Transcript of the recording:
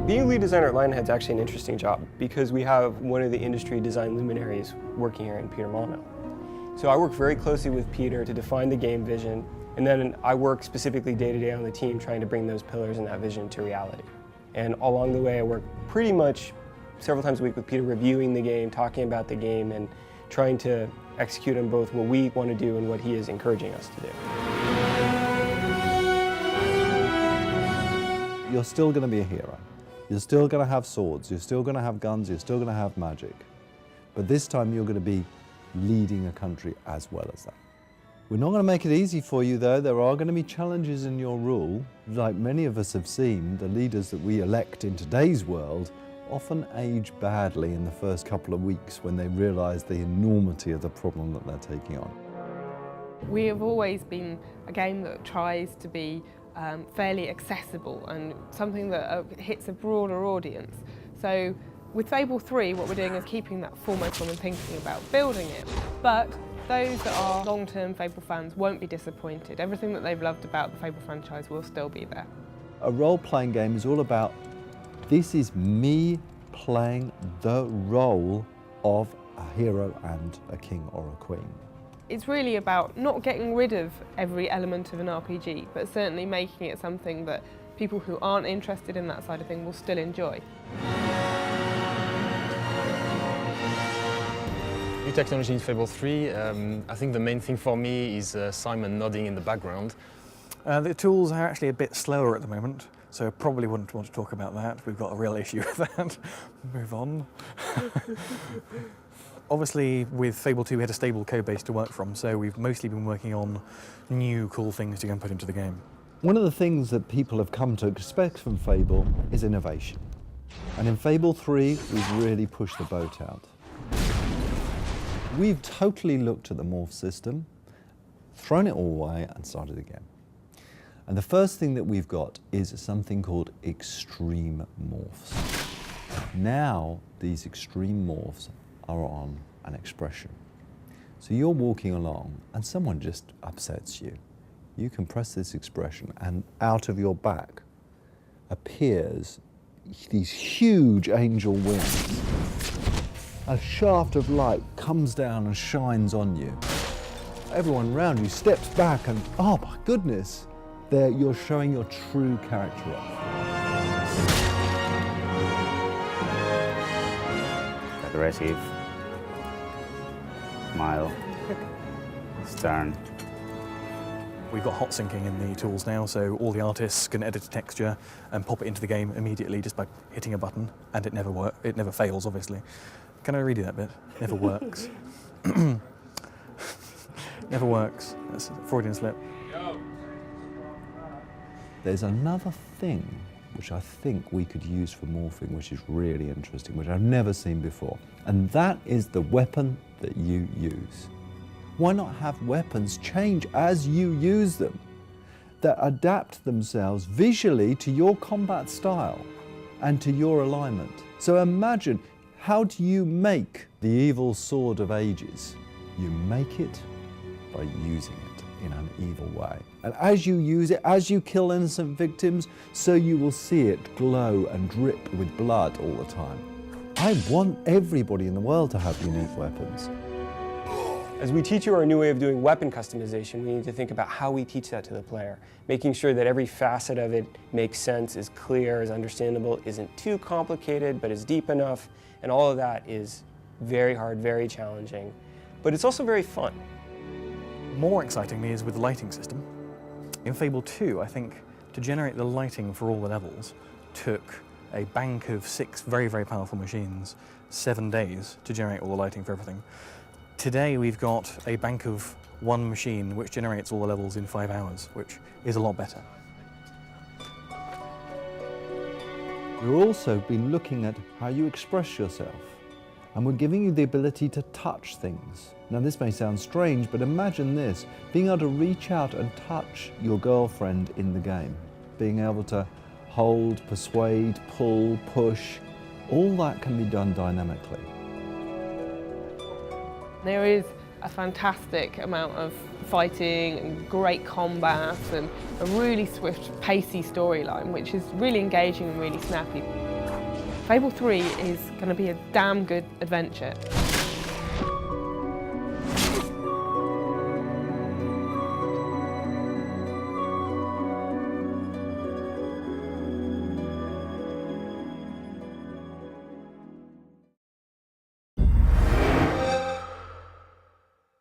Being lead designer at Lionhead is actually an interesting job because we have one of the industry design luminaries working here in Peter Molyneux. So I work very closely with Peter to define the game vision, and then I work specifically day to day on the team trying to bring those pillars and that vision to reality. And along the way I work pretty much several times a week with Peter reviewing the game, talking about the game, and trying to execute on both what we want to do and what he is encouraging us to do. You're still going to be a hero. You're still going to have swords, you're still going to have guns, you're still going to have magic. But this time you're going to be leading a country as well as that. We're not going to make it easy for you though. There are going to be challenges in your rule. Like many of us have seen, the leaders that we elect in today's world often age badly in the first couple of weeks when they realise the enormity of the problem that they're taking on. We have always been a game that tries to be fairly accessible and something that hits a broader audience. So with Fable 3, what we're doing is keeping that foremost when we're thinking about building it. But those that are long-term Fable fans won't be disappointed. Everything that they've loved about the Fable franchise will still be there. A role-playing game is all about, this is me playing the role of a hero and a king or a queen. It's really about not getting rid of every element of an RPG, but certainly making it something that people who aren't interested in that side of things will still enjoy. New technology in Fable 3, I think the main thing for me is Simon nodding in the background. The tools are actually a bit slower at the moment, so I probably wouldn't want to talk about that. We've got a real issue with that. Move on. Obviously, with Fable 2, we had a stable code base to work from, so we've mostly been working on new cool things to go and put into the game. One of the things that people have come to expect from Fable is innovation. And in Fable 3, we've really pushed the boat out. We've totally looked at the morph system, thrown it all away, and started again. And the first thing that we've got is something called extreme morphs. Now, these extreme morphs are on an expression. So you're walking along and someone just upsets you. You can press this expression and out of your back appears these huge angel wings. A shaft of light comes down and shines on you. Everyone around you steps back and, oh my goodness, there you're showing your true character off. Aggressive, smile, stern. We've got hot syncing in the tools now, so all the artists can edit a texture and pop it into the game immediately just by hitting a button, and it never fails, obviously. Can I redo that bit? Never works. Never works. That's a Freudian slip. There's another thing which I think we could use for morphing, which is really interesting, which I've never seen before. And that is the weapon that you use. Why not have weapons change as you use them, that adapt themselves visually to your combat style and to your alignment? So imagine, how do you make the evil sword of ages? You make it by using it in an evil way. And as you use it, as you kill innocent victims, so you will see it glow and drip with blood all the time. I want everybody in the world to have unique weapons. As we teach you our new way of doing weapon customization, we need to think about how we teach that to the player, making sure that every facet of it makes sense, is clear, is understandable, isn't too complicated, but is deep enough, and all of that is very hard, very challenging, but it's also very fun. More excitingly is with the lighting system. In Fable 2, I think, to generate the lighting for all the levels took a bank of 6 very, very powerful machines, 7 days to generate all the lighting for everything. Today we've got a bank of 1 machine which generates all the levels in 5 hours, which is a lot better. We've also been looking at how you express yourself, and we're giving you the ability to touch things. Now this may sound strange, but imagine this, being able to reach out and touch your girlfriend in the game, being able to hold, persuade, pull, push, all that can be done dynamically. There is a fantastic amount of fighting and great combat and a really swift, pacey storyline, which is really engaging and really snappy. Fable 3 is going to be a damn good adventure.